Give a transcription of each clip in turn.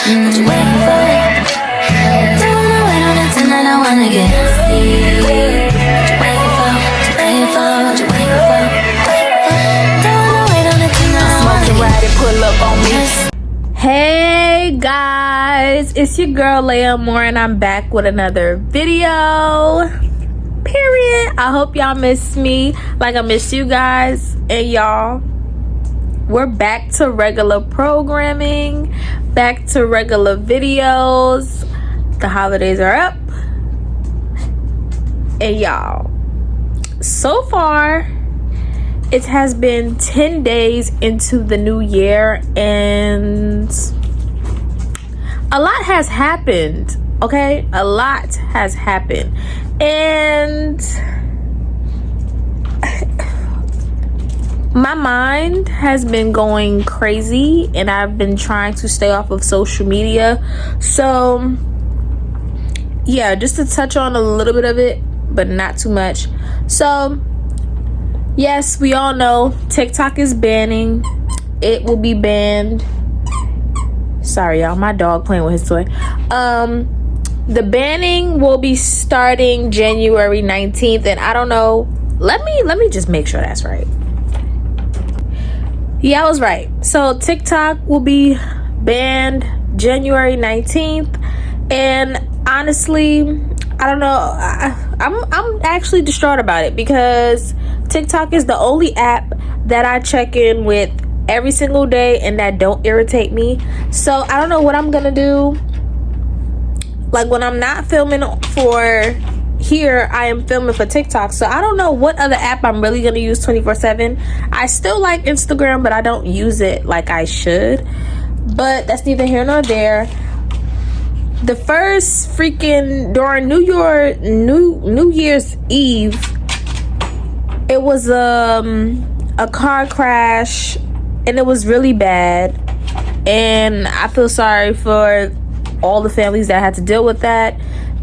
What you waiting for? Don't wanna wait on it tonight, I wanna get sleep. What you waiting for? What you waiting for? What you waiting for? Don't wanna wait on it tonight, I wanna ride and pull up on me. Hey guys, it's your girl Leah Moore and I'm back with another video. Period. I hope y'all miss me like I missed you guys. And y'all, we're back to regular programming, back to regular videos. The holidays are up. And y'all, so far it has been 10 days into the new year and a lot has happened. Okay, a lot has happened. And my mind has been going crazy and I've been trying to stay off of social media. So yeah, just to touch on a little bit of it, but not too much. So yes, we all know TikTok is banning. It will be banned. Sorry y'all, my dog playing with his toy. The banning will be starting January 19th, and I don't know. Let me just make sure that's right. Yeah, I was right. So TikTok will be banned January 19th, and honestly, I don't know. I'm actually distraught about it because TikTok is the only app that I check in with every single day and that don't irritate me. So I don't know what I'm gonna do. Like when I'm not filming for here, I am filming for TikTok. So I don't know what other app I'm really gonna use 24/7. I still like Instagram, but I don't use it like I should. But that's neither here nor there. The first freaking during New Year's Eve, it was a car crash and it was really bad. And I feel sorry for all the families that had to deal with that.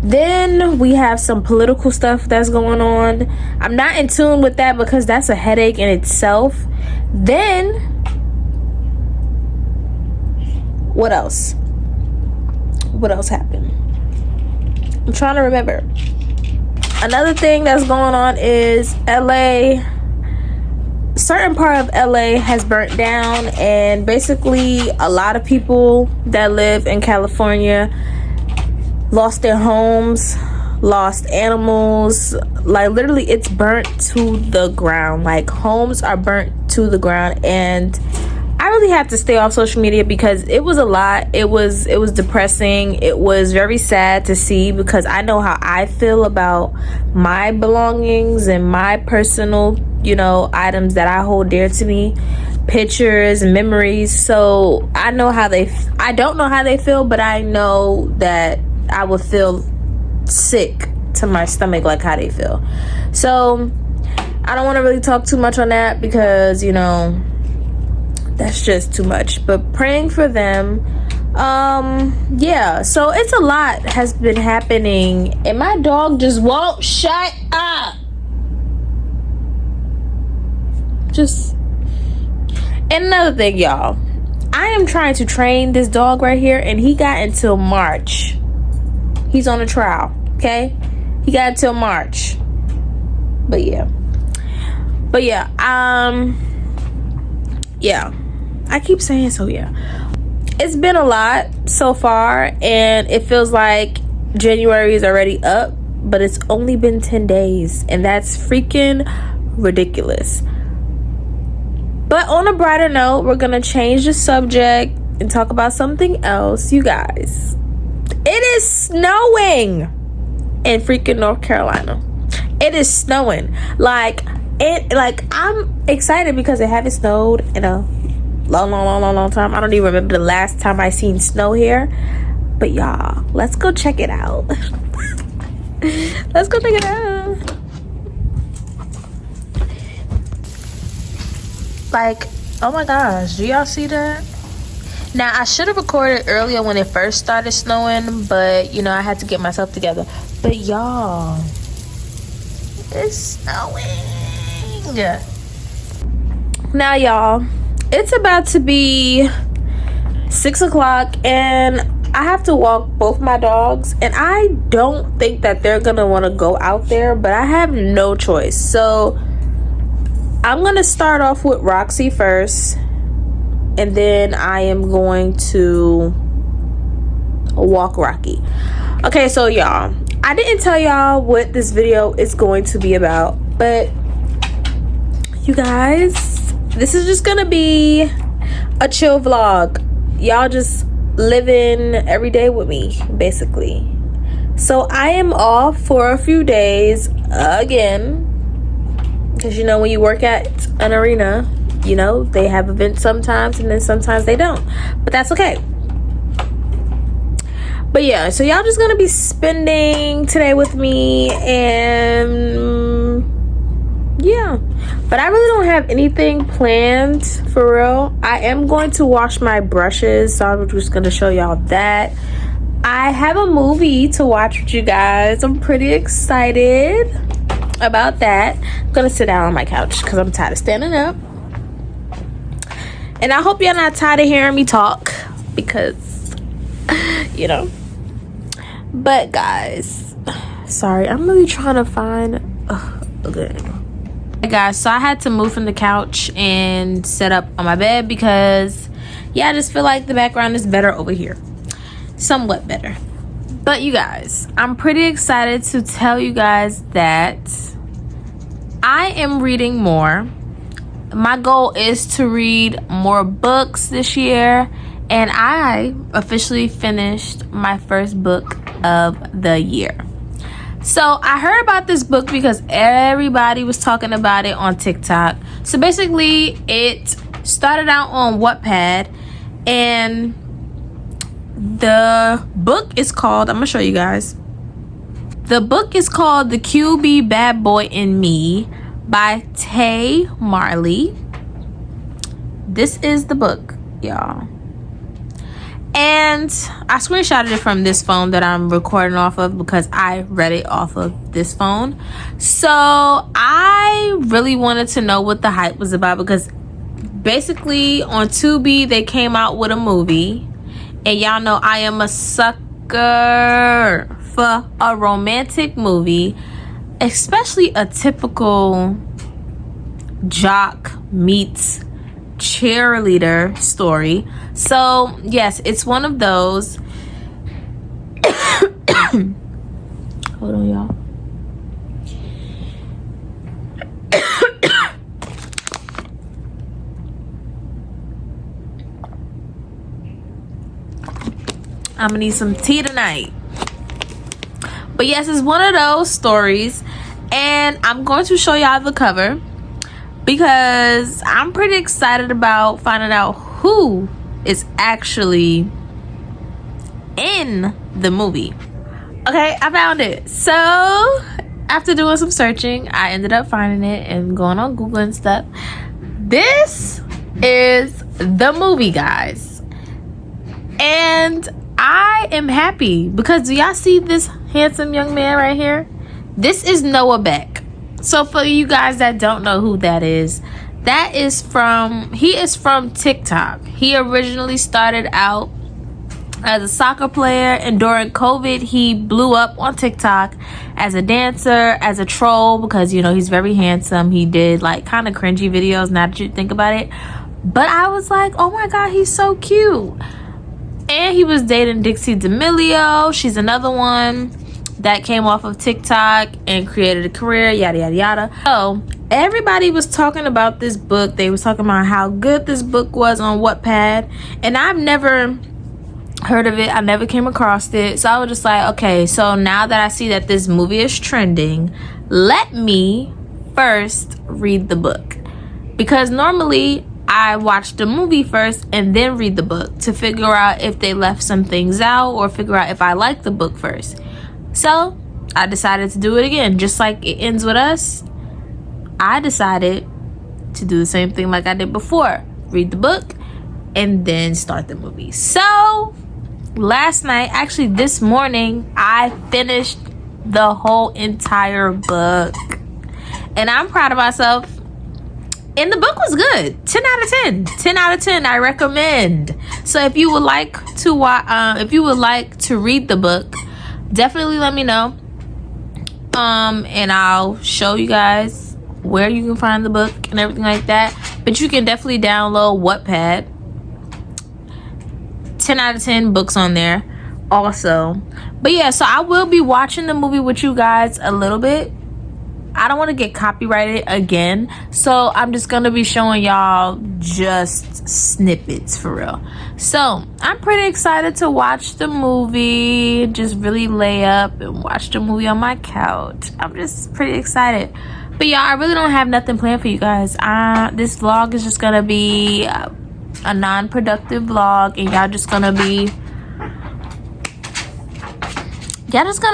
Then we have some political stuff that's going on. I'm not in tune with that because that's a headache in itself. Then what else happened? I'm trying to remember. Another thing that's going on is LA. Certain part of LA has burnt down, and basically a lot of people that live in California lost their homes, lost animals. Like literally it's burnt to the ground. Like homes are burnt to the ground, and I really had to stay off social media because it was a lot. It was depressing. It was very sad to see because I know how I feel about my belongings and my personal, items that I hold dear to me, pictures and memories. So I know how I don't know how they feel, but I know that I would feel sick to my stomach like how they feel. So I don't want to really talk too much on that because that's just too much. But praying for them. Yeah, so it's a lot has been happening and my dog just won't shut up. And another thing, y'all, I am trying to train this dog right here, and he got until March. He's on a trial, okay? He got until March. But yeah, I keep saying so. Yeah, it's been a lot so far, and it feels like January is already up, but it's only been 10 days, and that's freaking ridiculous. But on a brighter note, we're gonna change the subject and talk about something else. You guys, it is snowing in freaking North Carolina. It is snowing. Like I'm excited because it haven't snowed in a long time. I don't even remember the last time I seen snow here. But y'all, let's go check it out. Let's go check it out. Like, oh my gosh, do y'all see that? Now I should have recorded earlier when it first started snowing, but I had to get myself together. But y'all, it's snowing. Now y'all, it's about to be 6 o'clock and I have to walk both my dogs, and I don't think that they're gonna want to go out there, but I have no choice. So I'm gonna start off with Roxy first, and then I am going to walk Rocky. Okay, so y'all, I didn't tell y'all what this video is going to be about, but you guys, this is just gonna be a chill vlog. Y'all just living every day with me, basically. So I am off for a few days again, because you know, when you work at an arena, you know, they have events sometimes and then sometimes they don't, but that's okay. But yeah, so y'all just gonna be spending today with me, and yeah, but I really don't have anything planned for real. I am going to wash my brushes, so I'm just gonna show y'all that. I have a movie to watch with you guys. I'm pretty excited about that. I'm gonna sit down on my couch because I'm tired of standing up, and I hope you're not tired of hearing me talk, because you know. But guys, sorry, I'm really trying to find okay. Hey guys, so I had to move from the couch and set up on my bed because yeah, I just feel like the background is better over here, somewhat better. But you guys, I'm pretty excited to tell you guys that I am reading more. My goal is to read more books this year, and I officially finished my first book of the year. So I heard about this book because everybody was talking about it on TikTok. So basically it started out on Wattpad, and the book is called, I'm gonna show you guys. The book is called The QB Bad Boy in Me by Tay Marley. This is the book, y'all. And I screenshotted it from this phone that I'm recording off of because I read it off of this phone. So I really wanted to know what the hype was about, because basically on Tubi they came out with a movie, and y'all know I am a sucker for a romantic movie, especially a typical jock meets cheerleader story. So yes, it's one of those. Hold on, y'all. I'm gonna need some tea tonight. But yes, it's one of those stories, and I'm going to show y'all the cover because I'm pretty excited about finding out who is actually in the movie. Okay, I found it. So after doing some searching, I ended up finding it and going on Google and stuff. This is the movie, guys, and I am happy because do y'all see this handsome young man right here? This is Noah Beck. So for you guys that don't know who that is, he is from TikTok. He originally started out as a soccer player, and during COVID he blew up on TikTok as a dancer, as a troll, because you know he's very handsome. He did like kind of cringy videos now that you think about it, but I was like, oh my god, he's so cute. And he was dating Dixie D'Amelio. She's another one that came off of TikTok and created a career, yada yada yada. So everybody was talking about this book. They was talking about how good this book was on Wattpad, and I've never heard of it. I never came across it. So I was just like, okay, so now that I see that this movie is trending, let me first read the book, because normally I watch the movie first and then read the book to figure out if they left some things out or figure out if I like the book first. So I decided to do it again. Just like it ends with us, I decided to do the same thing like I did before. Read the book and then start the movie. So last night, actually this morning, I finished the whole entire book. And I'm proud of myself. And the book was good. 10 out of 10. 10 out of 10. I recommend. So if you would like to read the book, definitely let me know. And I'll show you guys where you can find the book and everything like that. But you can definitely download Wattpad. 10 out of 10 books on there also. But yeah, so I will be watching the movie with you guys a little bit. I don't want to get copyrighted again, so I'm just gonna be showing y'all just snippets for real. So I'm pretty excited to watch the movie, just really lay up and watch the movie on my couch. I'm just pretty excited. But yeah, I really don't have nothing planned for you guys. This vlog is just gonna be a non-productive vlog, and y'all just gonna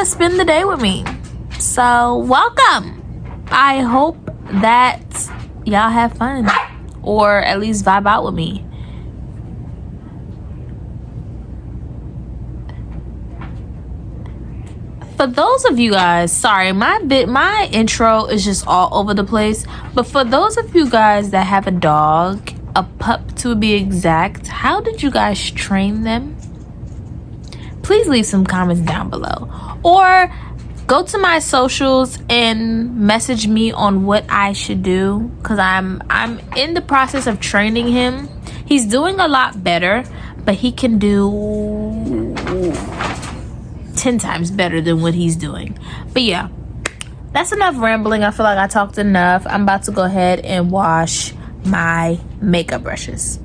spend the day with me. So welcome. I hope that y'all have fun, or at least vibe out with me. For those of you guys, sorry, my intro is just all over the place, but for those of you guys that have a dog, a pup to be exact, how did you guys train them? Please leave some comments down below, or go to my socials and message me on what I should do, because I'm in the process of training him. He's doing a lot better, but he can do 10 times better than what he's doing. But yeah, that's enough rambling. I feel like I talked enough. I'm about to go ahead and wash my makeup brushes.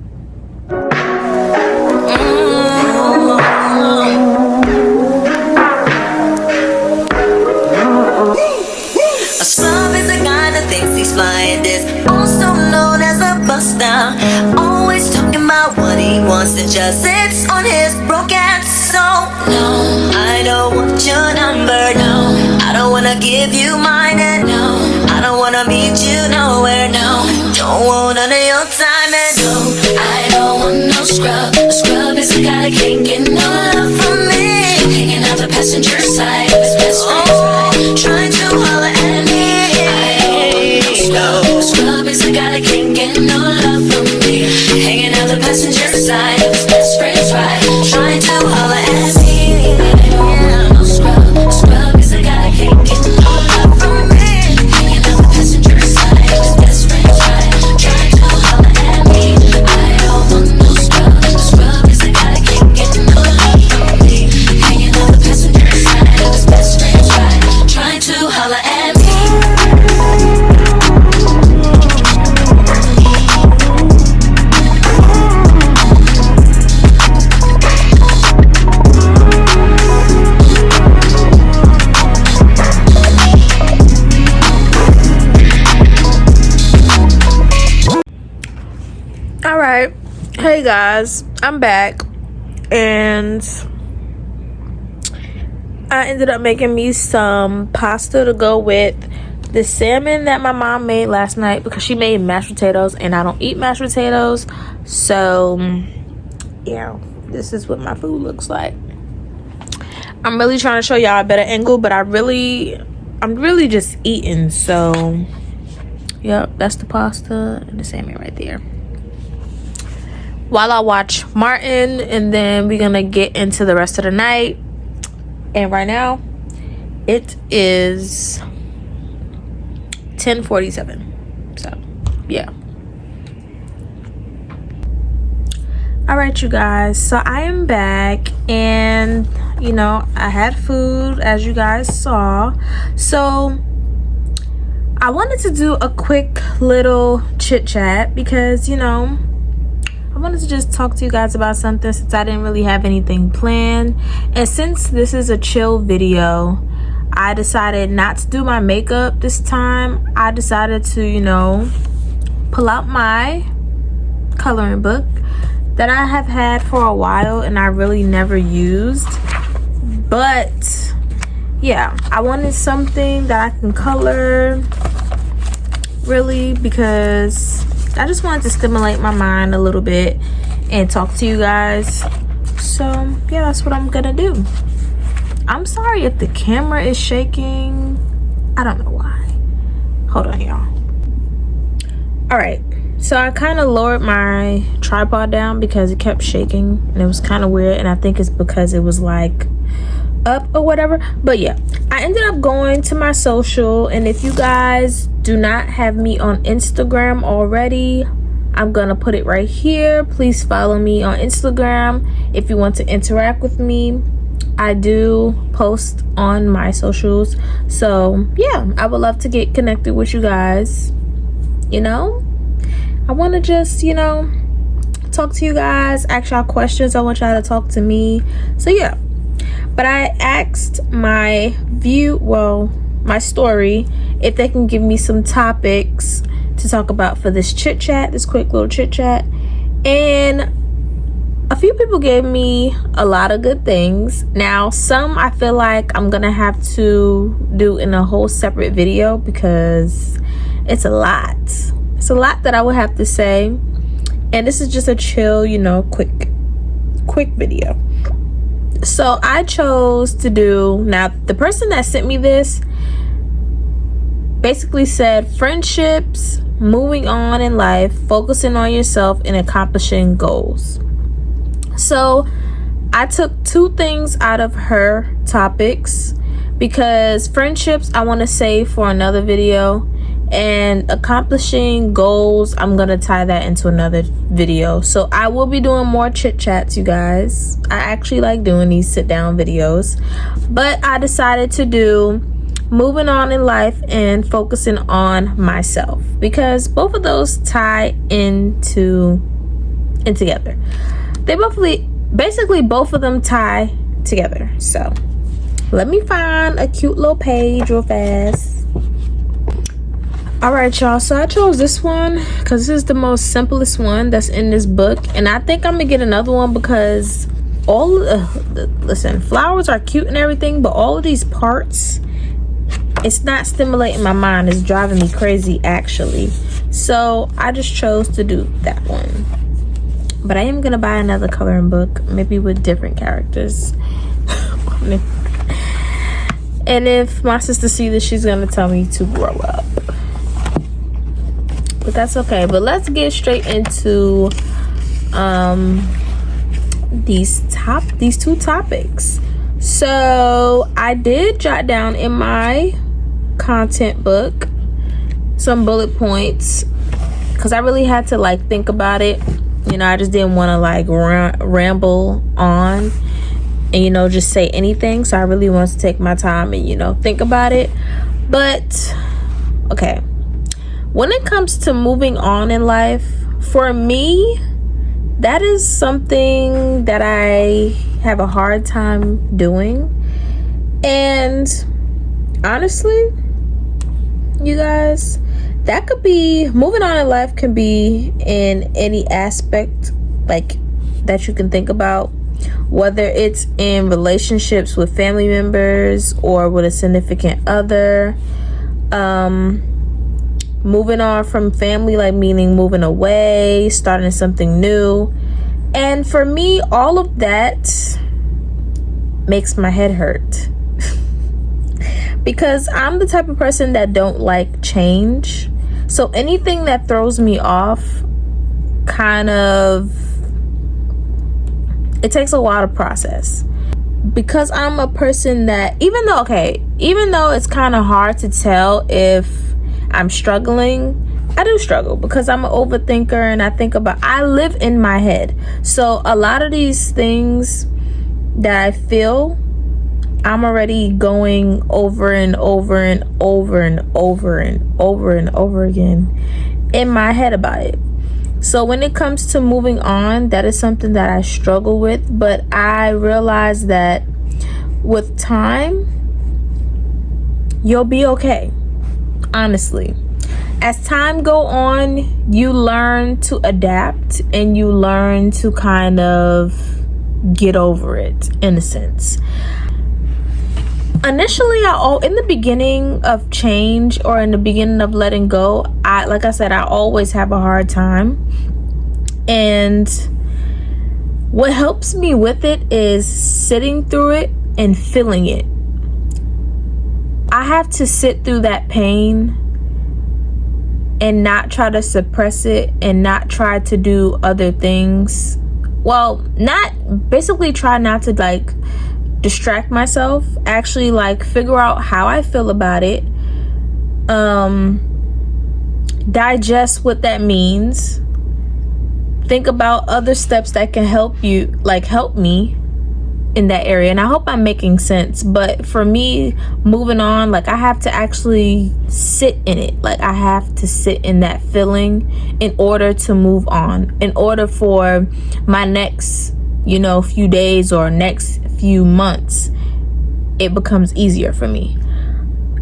A slob is a guy that thinks he's flying this, also known as a buster. Always talking about what he wants and just sits on his broken soul. No, I don't want your number, no. I don't wanna give you mine, and no, I don't wanna meet you nowhere, no. Don't want none of your time, and no, I don't want no scrub. A scrub is a guy that can't get no love from me. Hanging out the passenger side of his best friend's ride, trying to holler at me. Scrub is a guy that can't get no love from me. Hanging out the passenger side of his best friend's ride, trying to holler at me. I don't want no scrub. Scrub is a guy that can't get no love from me. Hanging out the passenger side of his best friend's ride, trying to holler at me. I don't want no scrub. Scrub is a guy that can't get no love from me. Hanging out the passenger side of his best friend's ride, trying to holler at me. Alright, hey guys, I'm back, and I ended up making me some pasta to go with the salmon that my mom made last night, because she made mashed potatoes and I don't eat mashed potatoes. So yeah, this is what my food looks like. I'm really trying to show y'all a better angle, but I'm really just eating. So yep, that's the pasta and the salmon right there, while I watch Martin, and then we're gonna get into the rest of the night. And right now it is 10:47. So yeah. All right, you guys, so I am back, and you know, I had food, as you guys saw. So I wanted to do a quick little chit chat, because you know, I wanted to just talk to you guys about something, since I didn't really have anything planned. And since this is a chill video, I decided not to do my makeup this time. I decided to, you know, pull out my coloring book that I have had for a while and I really never used. But yeah, I wanted something that I can color, really, because I just wanted to stimulate my mind a little bit and talk to you guys. So yeah, that's what I'm gonna do. I'm sorry if the camera is shaking. I don't know why. Hold on, y'all. All right, So I kind of lowered my tripod down because it kept shaking and it was kind of weird, and I think it's because it was like up or whatever. But yeah, I ended up going to my social, and if you guys do not have me on Instagram already, I'm gonna put it right here. Please follow me on Instagram if you want to interact with me. I do post on my socials, so yeah, I would love to get connected with you guys. You know, I want to just, you know, talk to you guys, ask y'all questions. I want y'all to talk to me. So yeah, but I asked my my story, if they can give me some topics to talk about for this chit chat, this quick little chit chat. And a few people gave me a lot of good things. Now, some I feel like I'm gonna have to do in a whole separate video because it's a lot. It's a lot that I would have to say. And this is just a chill, you know, quick video. So I chose to do, now the person that sent me this basically said friendships, moving on in life, focusing on yourself, and accomplishing goals. So I took 2 things out of her topics, because friendships I want to save for another video, and accomplishing goals I'm gonna tie that into another video. So I will be doing more chit chats, you guys. I actually like doing these sit down videos, but I decided to do moving on in life and focusing on myself, because both of those tie in together. They basically both of them tie together. So let me find a cute little page real fast. All right, y'all, so I chose this one because this is the most simplest one that's in this book, and I think I'm gonna get another one because listen, flowers are cute and everything, but all of these parts, it's not stimulating my mind. It's driving me crazy, actually. So I just chose to do that one. But I am gonna buy another coloring book, maybe with different characters. And if my sister sees this, she's gonna tell me to grow up. But that's okay. But let's get straight into these 2 topics. So I did jot down in my content book some bullet points because I really had to like think about it. You know, I just didn't want to like ramble on and, you know, just say anything. So I really wanted to take my time and, you know, think about it. But okay, when it comes to moving on in life, for me, that is something that I have a hard time doing. And honestly, you guys, that could be, moving on in life can be in any aspect like that you can think about, whether it's in relationships with family members or with a significant other, moving on from family, like meaning moving away, starting something new. And for me, all of that makes my head hurt because I'm the type of person that don't like change. So anything that throws me off, kind of, it takes a while to process, because I'm a person that, even though it's kind of hard to tell if I'm struggling, I do struggle because I'm an overthinker and I live in my head. So a lot of these things that I feel, I'm already going over and over and over and over and over and over again in my head about it. So when it comes to moving on, that is something that I struggle with, but I realize that with time, you'll be okay. Honestly, as time go on, you learn to adapt and you learn to kind of get over it, in a sense. Initially, in the beginning of change or in the beginning of letting go, like I said, I always have a hard time. And what helps me with it is sitting through it and feeling it. I have to sit through that pain and not try to suppress it and not try to do other things. Well, not basically try not to like distract myself. Actually, like figure out how I feel about it. Digest what that means. Think about other steps that can help you, like help me in that area. And I hope I'm making sense. But for me, moving on, like I have to actually sit in it. Like I have to sit in that feeling in order to move on, in order for my next, few days or next few months, it becomes easier for me.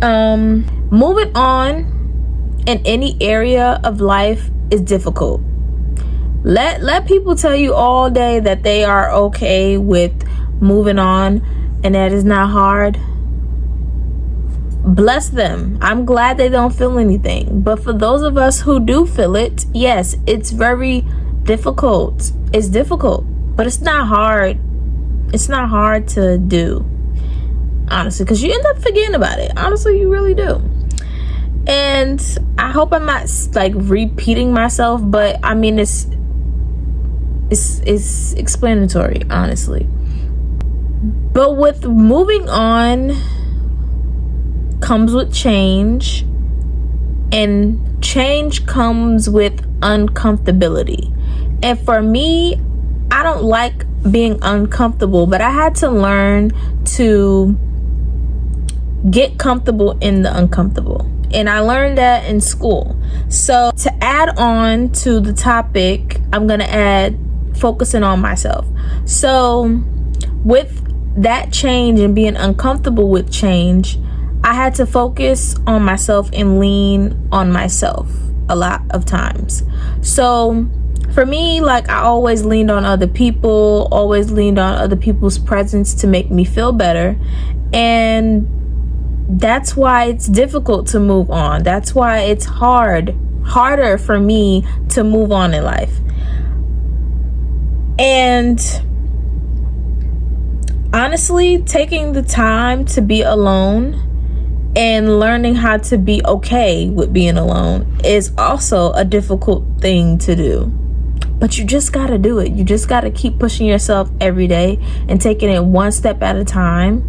Moving on in any area of life is difficult. Let people tell you all day that they are okay with moving on and that is not hard. Bless them. I'm glad they don't feel anything. But for those of us who do feel it, yes, it's very difficult. It's difficult, but it's not hard. It's not hard to do, honestly, because you end up forgetting about it. Honestly, you really do. And I hope I'm not like repeating myself, but I mean it's explanatory, honestly. But with moving on comes with change, and change comes with uncomfortability. And for me, I don't like being uncomfortable, but I had to learn to get comfortable in the uncomfortable. And I learned that in school. So to add on to the topic, I'm going to add focusing on myself. So with that change and being uncomfortable with change, I had to focus on myself and lean on myself a lot of times. So for me, like I always leaned on other people, always leaned on other people's presence to make me feel better. And that's why it's difficult to move on. That's why it's harder for me to move on in life. And honestly, taking the time to be alone and learning how to be okay with being alone is also a difficult thing to do. But you just gotta do it. You just gotta keep pushing yourself every day and taking it one step at a time.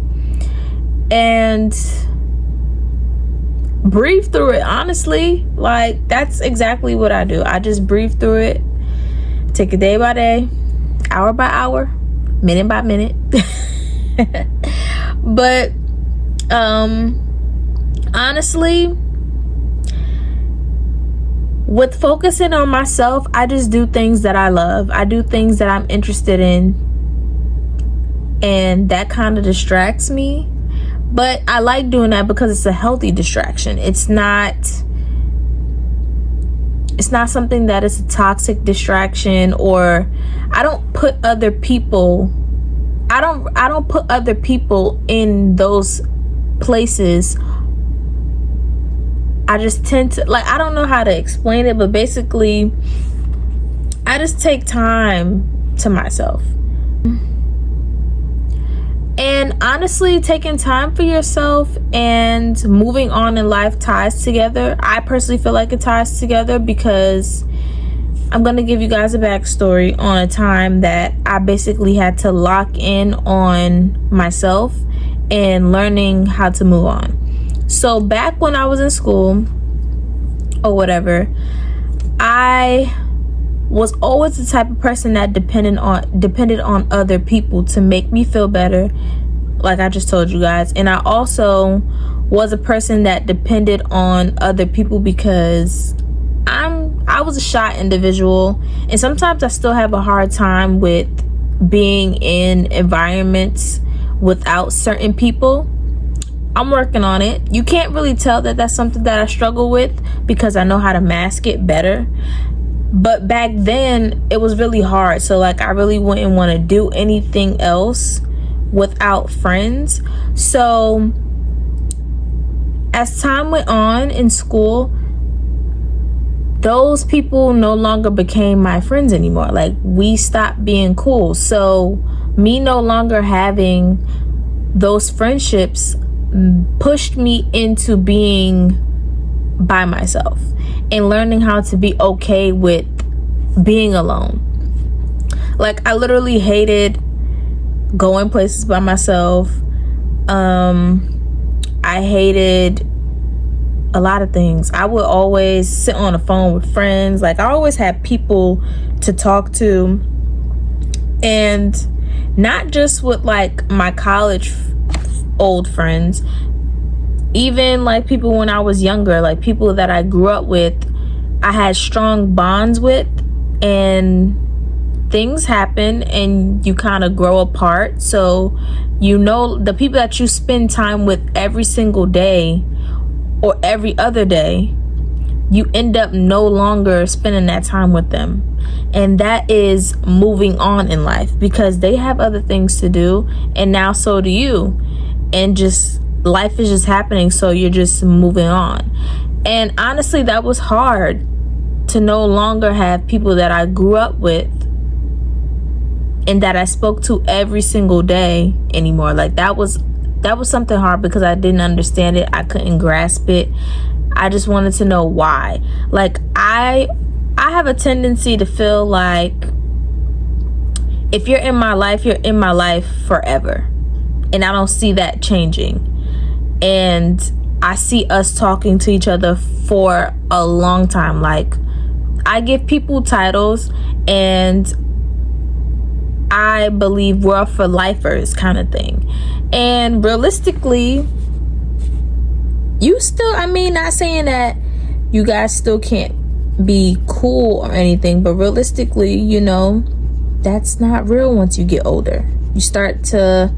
And breathe through it. Honestly, like that's exactly what I do. I just breathe through it, take it day by day, hour by hour, minute by minute. But honestly, with focusing on myself, I just do things that I love. I do things that I'm interested in, and that kind of distracts me. But I like doing that because it's a healthy distraction. It's not something that is a toxic distraction, or I don't put other people in those places. I just tend to, like, I don't know how to explain it, but basically I just take time to myself. And honestly, taking time for yourself and moving on in life ties together. I personally feel like it ties together because I'm going to give you guys a backstory on a time that I basically had to lock in on myself and learning how to move on. So back when I was in school or whatever, I was always the type of person that depended on other people to make me feel better, like I just told you guys. And I also was a person that depended on other people because I was a shy individual, and sometimes I still have a hard time with being in environments without certain people. I'm working on it. You can't really tell that that's something that I struggle with because I know how to mask it better. But back then, it was really hard. So, like, I really wouldn't want to do anything else without friends. So, as time went on in school, those people no longer became my friends anymore. Like, we stopped being cool. So, me no longer having those friendships pushed me into being by myself and learning how to be okay with being alone. Like, I literally hated going places by myself. I hated a lot of things. I would always sit on the phone with friends. Like, I always had people to talk to, and not just with like my college old friends, even like people when I was younger, like people that I grew up with, I had strong bonds with, and things happen and you kind of grow apart. So, you know, the people that you spend time with every single day or every other day, you end up no longer spending that time with them. And that is moving on in life, because they have other things to do, and now so do you. And just life is just happening, so you're just moving on. And honestly, that was hard, to no longer have people that I grew up with and that I spoke to every single day anymore. Like, that was something hard, because I didn't understand it. I couldn't grasp it. I just wanted to know why. Like, I have a tendency to feel like if you're in my life, you're in my life forever. And I don't see that changing. And I see us talking to each other for a long time. Like, I give people titles, and I believe we're for lifers kind of thing. And realistically, you still, I mean, not saying that you guys still can't be cool or anything, but realistically, you know, that's not real once you get older. You start to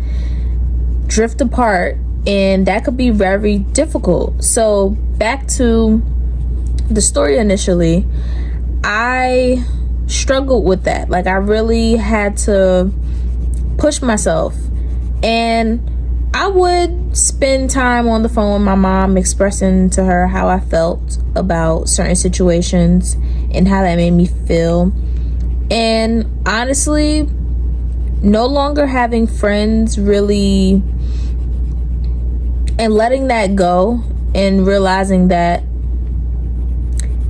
drift apart, and that could be very difficult. So back to the story initially, I struggled with that. Like, I really had to push myself, and I would spend time on the phone with my mom, expressing to her how I felt about certain situations and how that made me feel. And honestly, no longer having friends really, and letting that go, and realizing that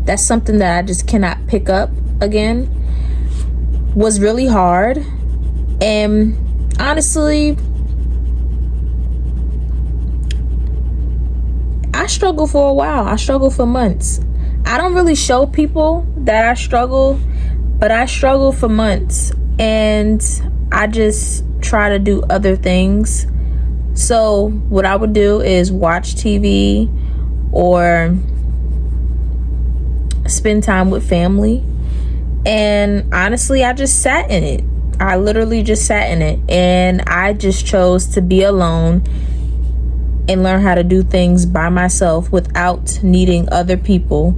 that's something that I just cannot pick up again, was really hard. And honestly, I struggled for a while. I struggled for months. I don't really show people that I struggle, but I struggled for months, and I just try to do other things. So what I would do is watch TV or spend time with family. And honestly, I just sat in it. I literally just sat in it, and I just chose to be alone and learn how to do things by myself without needing other people.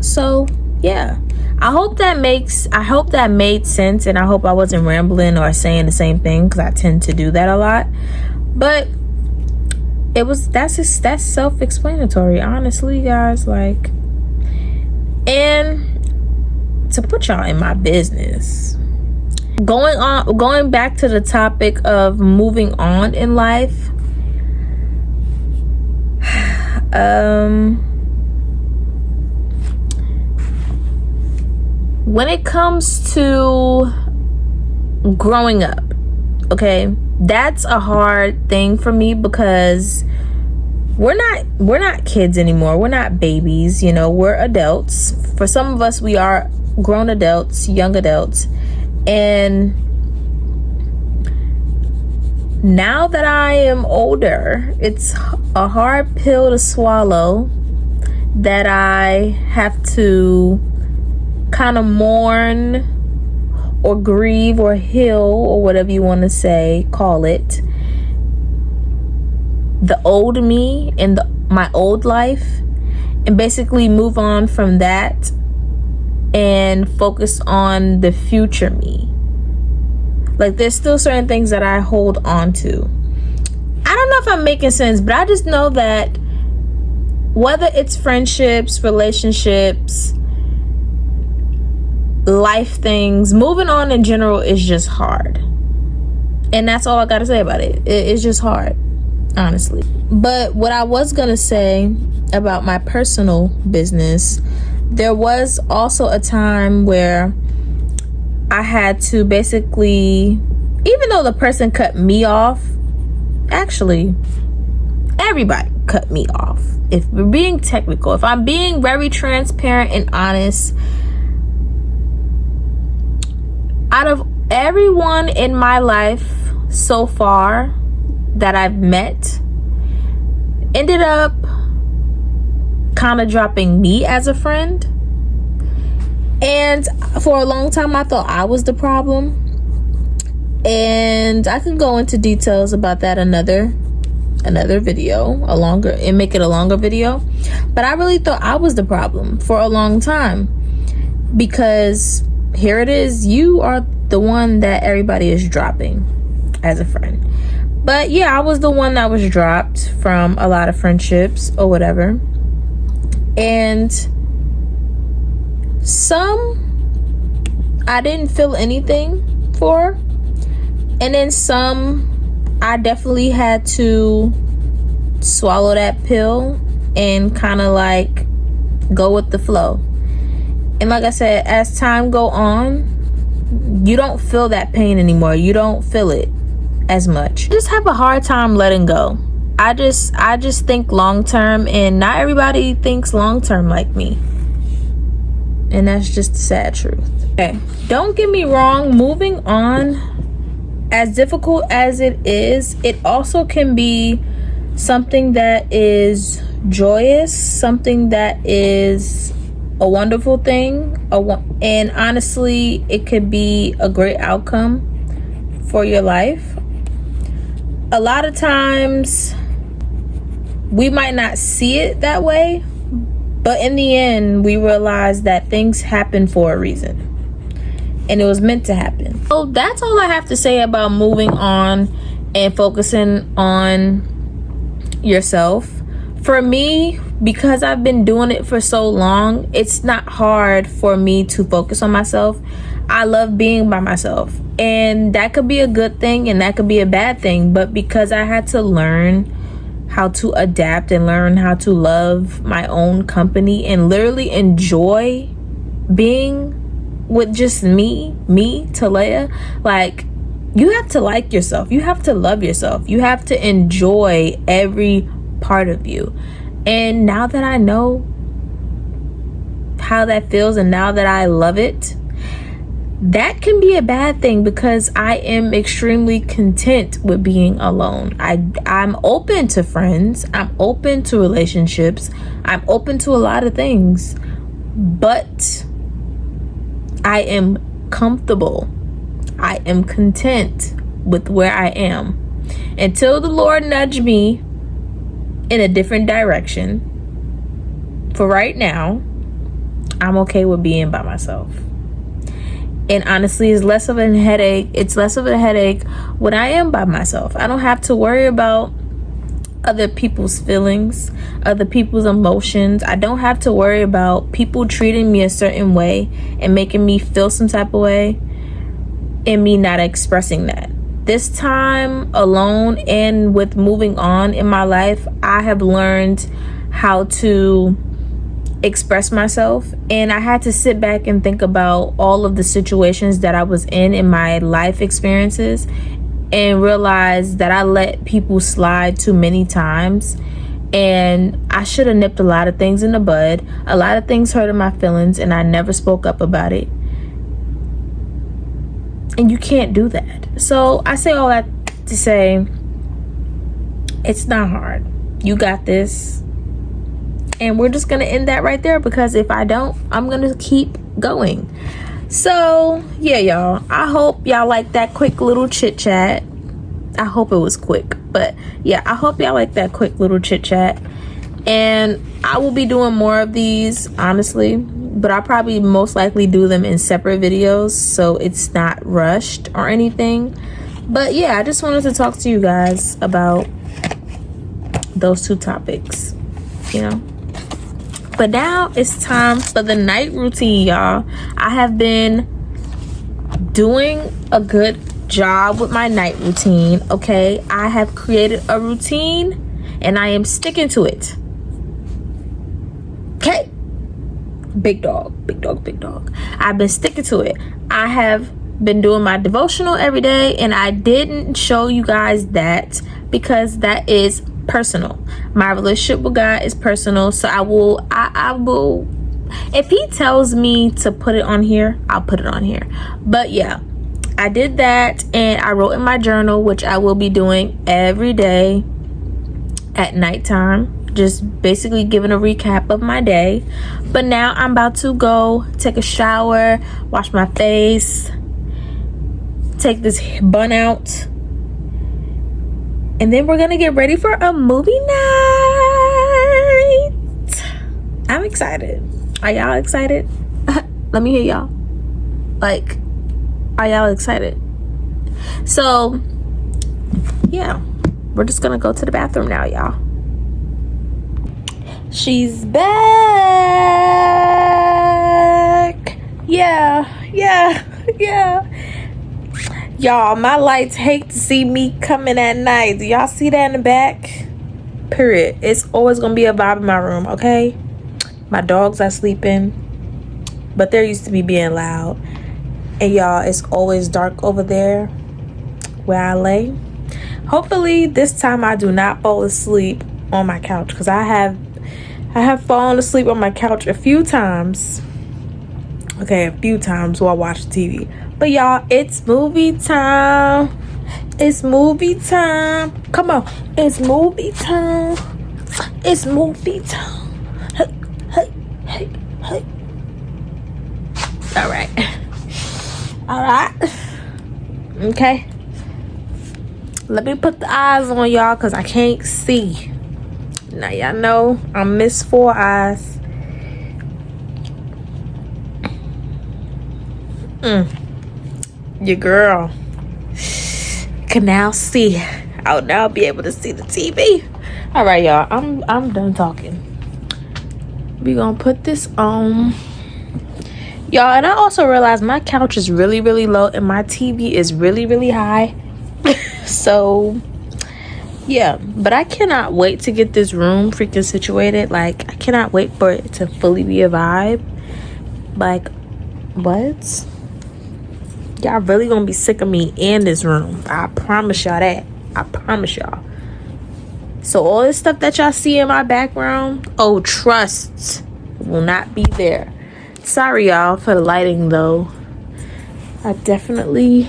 So yeah, I hope that made sense, and I hope I wasn't rambling or saying the same thing, because I tend to do that a lot. But that's self-explanatory, honestly, guys. Like, and to put y'all in my business, going back to the topic of moving on in life, when it comes to growing up, okay, that's a hard thing for me, because we're not kids anymore. We're not babies, you know, we're adults. For some of us, we are grown adults, young adults. And now that I am older, it's a hard pill to swallow that I have to kind of mourn or grieve or heal, or whatever you want to say, call it, the old me and my old life, and basically move on from that and focus on the future me. Like, there's still certain things that I hold on to. I don't know if I'm making sense, but I just know that whether it's friendships, relationships, life things, moving on in general is just hard. And that's all I gotta say about it. It's just hard. honestly. But what I was gonna say about my personal business, there was also a time where I had to basically, even though the person cut me off, actually everybody cut me off. If we're being technical, if I'm being very transparent and honest, out of everyone in my life so far that I've met, ended up kind of dropping me as a friend. And for a long time I thought I was the problem, and I can go into details about that another video, make it a longer video. But I really thought I was the problem for a long time, because here it is, you are the one that everybody is dropping as a friend. But yeah, I was the one that was dropped from a lot of friendships or whatever. And some I didn't feel anything for, and then some I definitely had to swallow that pill and kind of like go with the flow. And like I said, as time go on, you don't feel that pain anymore. You don't feel it as much. I just have a hard time letting go. I just think long term, and not everybody thinks long term like me. And that's just the sad truth. Okay, don't get me wrong, moving on, as difficult as it is, it also can be something that is joyous, something that is a wonderful thing, and honestly, it could be a great outcome for your life. A lot of times we might not see it that way, but in the end we realize that things happen for a reason, and it was meant to happen. So that's all I have to say about moving on and focusing on yourself. For me, because I've been doing it for so long, it's not hard for me to focus on myself. I love being by myself, and that could be a good thing and that could be a bad thing. But because I had to learn how to adapt and learn how to love my own company and literally enjoy being with just me, Talea, like, you have to like yourself, you have to love yourself, you have to enjoy every part of you. And now that I know how that feels, and now that I love it, that can be a bad thing, because I am extremely content with being alone. I'm open to friends, I'm open to relationships, I'm open to a lot of things, but I am comfortable, I am content with where I am until the Lord nudge me in a different direction. For right now, I'm okay with being by myself. And honestly, it's less of a headache when I am by myself. I don't have to worry about other people's feelings, other people's emotions. I don't have to worry about people treating me a certain way and making me feel some type of way, and me not expressing that. This time alone and with moving on in my life, I have learned how to express myself, and I had to sit back and think about all of the situations that I was in my life experiences, and realize that I let people slide too many times, and I should have nipped a lot of things in the bud. A lot of things hurted my feelings, and I never spoke up about it. And you can't do that. So I say all that to say, it's not hard. You got this. And we're just gonna end that right there, because if I don't, I'm gonna keep going. So yeah, y'all, I hope y'all like that quick little chit chat. I hope it was quick, but yeah, I hope y'all like that quick little chit chat. And I will be doing more of these, honestly, but I'll probably most likely do them in separate videos, so it's not rushed or anything. But yeah, I just wanted to talk to you guys about those two topics, you know. But now it's time for the night routine, y'all. I have been doing a good job with my night routine, okay? I have created a routine and I am sticking to it. Okay? Big dog, big dog, big dog. I've been sticking to it. I have been doing my devotional every day, and I didn't show you guys that because that is personal. My relationship with God is personal, so I will if he tells me to put it on here, I'll put it on here. But yeah, I did that, and I wrote in my journal, which I will be doing every day at nighttime, just basically giving a recap of my day. But now I'm about to go take a shower, wash my face, take this bun out, and then we're gonna get ready for a movie night. I'm excited. Are y'all excited? Let me hear y'all. Like, are y'all excited? So yeah, we're just gonna go to the bathroom now, y'all. She's back. Yeah. Y'all, my lights hate to see me coming at night. Do y'all see that in the back? Period. It's always gonna be a vibe in my room, okay? My dogs are sleeping, but they're used to me being loud. And y'all, it's always dark over there where I lay. Hopefully this time I do not fall asleep on my couch, because I have fallen asleep on my couch a few times. Okay, a few times while watching TV. But y'all, it's movie time. It's movie time. Come on. It's movie time. It's movie time. Hey. All right. Okay. Let me put the eyes on y'all, because I can't see. Now y'all know I'm Miss Four Eyes. Your girl can now see. I'll now be able to see the TV. All right, y'all. I'm done talking. We gonna put this on, y'all. And I also realized my couch is really, really low, and my TV is really, really high. So yeah, but I cannot wait to get this room freaking situated. Like, I cannot wait for it to fully be a vibe. Like, what? Y'all really gonna be sick of me in this room. I promise y'all that. I promise y'all. So all this stuff that y'all see in my background, oh, trust, will not be there. Sorry, y'all, for the lighting, though. I definitely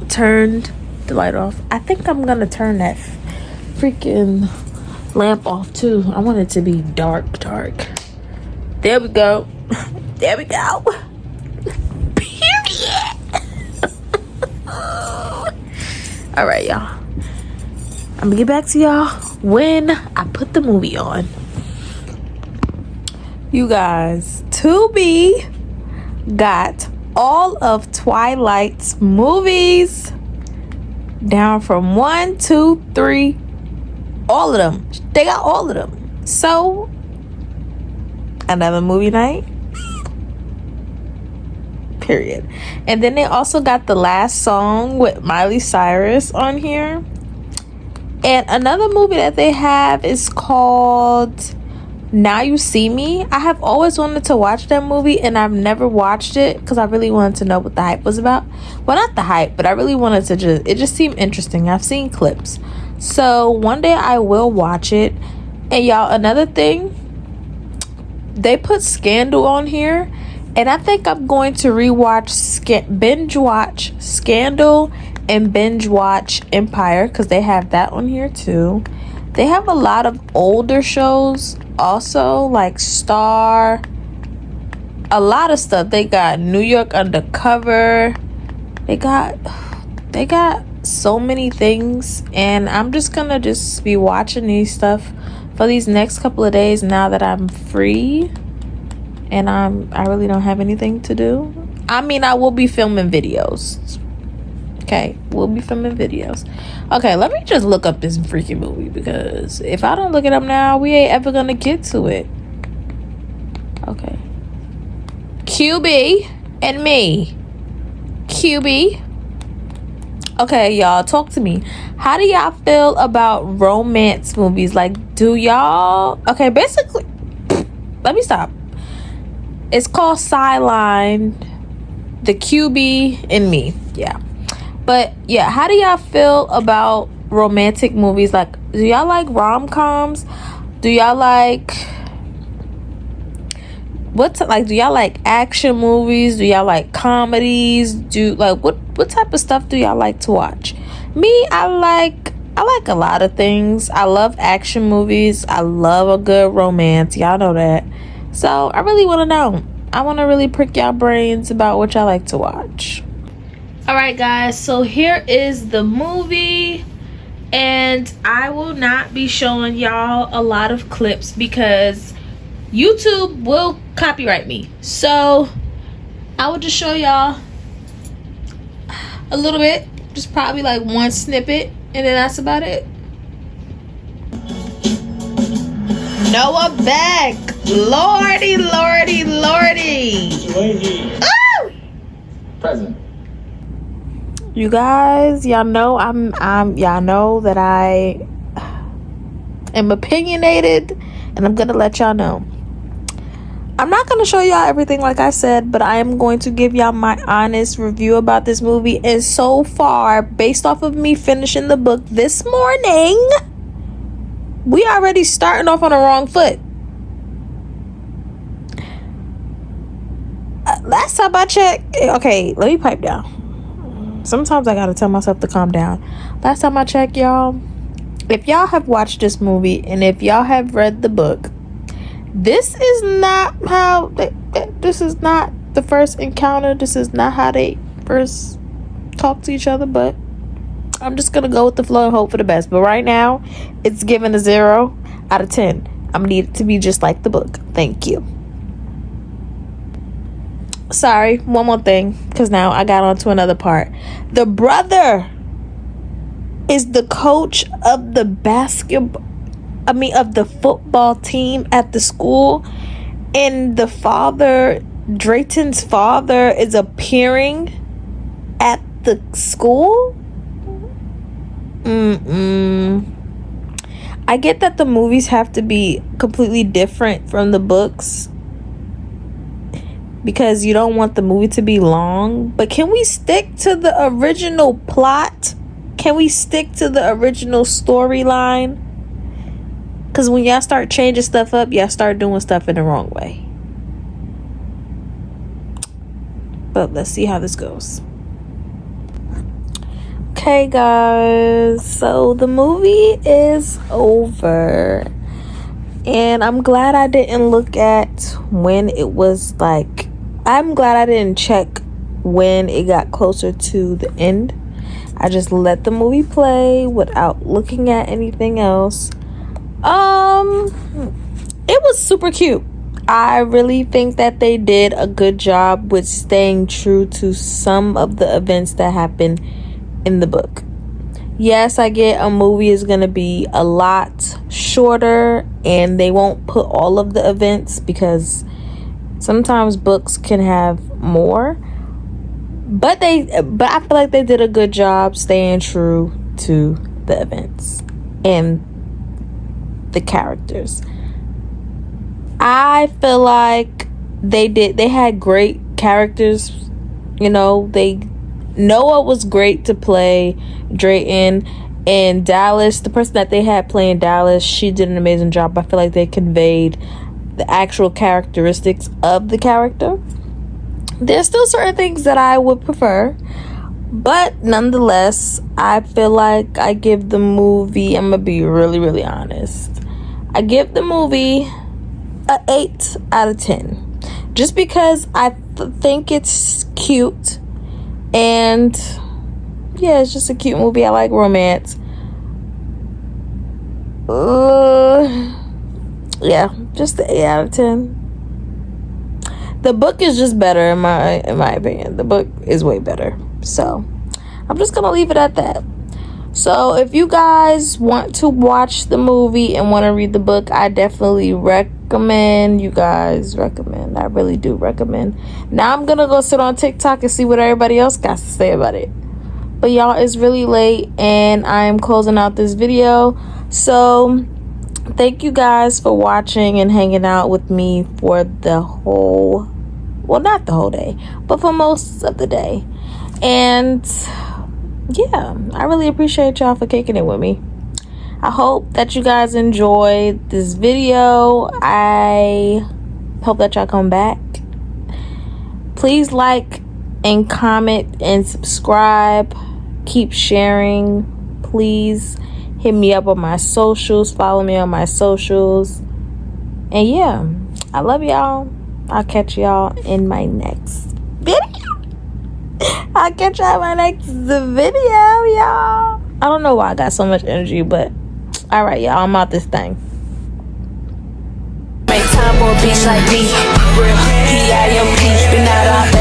turned the light off. I think I'm gonna turn that freaking lamp off, too. I want it to be dark. There we go. There we go. All right, y'all. I'm gonna get back to y'all when I put the movie on. You guys, Tubi got all of Twilight's movies down from 1, 2, 3, all of them. They got all of them. So, another movie night. Period. And then they also got The Last Song with Miley Cyrus on here. And another movie that they have is called Now You See Me. I have always wanted to watch that movie, and I've never watched it because I really wanted to know what the hype was about. Well, not the hype, but I really wanted to it just seemed interesting. I've seen clips. So one day I will watch it. And y'all, another thing, they put Scandal on here. And I think I'm going to binge watch Scandal and binge watch Empire, because they have that on here too. They have a lot of older shows also, like Star, a lot of stuff. They got New York Undercover. They got so many things, and I'm just gonna be watching these stuff for these next couple of days now that I'm free. And I really don't have anything to do. I mean, I will be filming videos. Okay, we'll be filming videos. Okay, let me just look up this freaking movie, because if I don't look it up now, we ain't ever gonna get to it. Okay. QB and me. QB Okay, y'all, talk to me. How do y'all feel about romance movies? Like, do y'all... Okay, basically... Let me stop. It's called Sideline, The QB, and Me. Yeah. But, yeah, how do y'all feel about romantic movies? Like, do y'all like rom-coms? Do y'all like... do y'all like action movies? Do y'all like comedies? What type of stuff do y'all like to watch? Me, I like a lot of things. I love action movies. I love a good romance. Y'all know that. So I really want to know. I want to really prick y'all brains about what y'all like to watch. All right, guys. So here is the movie. And I will not be showing y'all a lot of clips because YouTube will copyright me. So I will just show y'all a little bit, just probably like one snippet, and then that's about it. Noah Beck, lordy. Oh! Present. You guys, y'all know y'all know that I am opinionated, and I'm gonna let y'all know. I'm not going to show y'all everything like I said, but I am going to give y'all my honest review about this movie. And so far, based off of me finishing the book this morning, we already starting off on the wrong foot. Last time I checked, okay, let me pipe down. Sometimes I got to tell myself to calm down. Last time I checked, y'all, if y'all have watched this movie and if y'all have read the book, this is not this is not the first encounter. This is not how they first talk to each other, but I'm just gonna go with the flow and hope for the best. But right now, it's given a 0 out of 10. I'm gonna need it to be just like the book. Thank you. Sorry, one more thing, because now I got on to another part. The brother is the coach of the of the football team at the school, and the father, Drayton's father, is appearing at the school. I get that the movies have to be completely different from the books because you don't want the movie to be long, but can we stick to the original plot? Can we stick to the original storyline? Because when y'all start changing stuff up, y'all start doing stuff in the wrong way. But let's see how this goes. Okay, guys. So the movie is over. And I'm glad I didn't look at when it was like... I'm glad I didn't check when it got closer to the end. I just let the movie play without looking at anything else. It was super cute. I really think that they did a good job with staying true to some of the events that happened in the book. Yes, I get a movie is going to be a lot shorter and they won't put all of the events because sometimes books can have more. But I feel like they did a good job staying true to the events and the characters. I feel like they had great characters. You know, Noah was great to play Drayton, and Dallas, the person that they had playing Dallas, she did an amazing job. I feel like they conveyed the actual characteristics of the character. There's still certain things that I would prefer, but nonetheless, I feel like I give the movie, I'm gonna be really, really honest, I give the movie a 8 out of 10, just because I think it's cute, and yeah, it's just a cute movie. I like romance. Yeah, just an 8 out of 10. The book is just better in my opinion. The book is way better. So I'm just gonna leave it at that. So if you guys want to watch the movie and want to read the book, I definitely recommend. I really do recommend. Now I'm gonna go sit on TikTok and see what everybody else got to say about it. But y'all, it's really late and I'm closing out this video. So thank you guys for watching and hanging out with me for the whole, well, not the whole day, but for most of the day. And yeah, I really appreciate y'all for kicking it with me. I hope that you guys enjoyed this video. I hope that y'all come back. Please like and comment and subscribe. Keep sharing. Please hit me up on my socials. Follow me on my socials. And yeah, I love y'all. I'll catch y'all in my next video. I'll catch y'all in my next video, y'all. I don't know why I got so much energy, but all right, y'all, I'm out this thing. Make time for a bitch like me. Real P.I.M.P. Been out all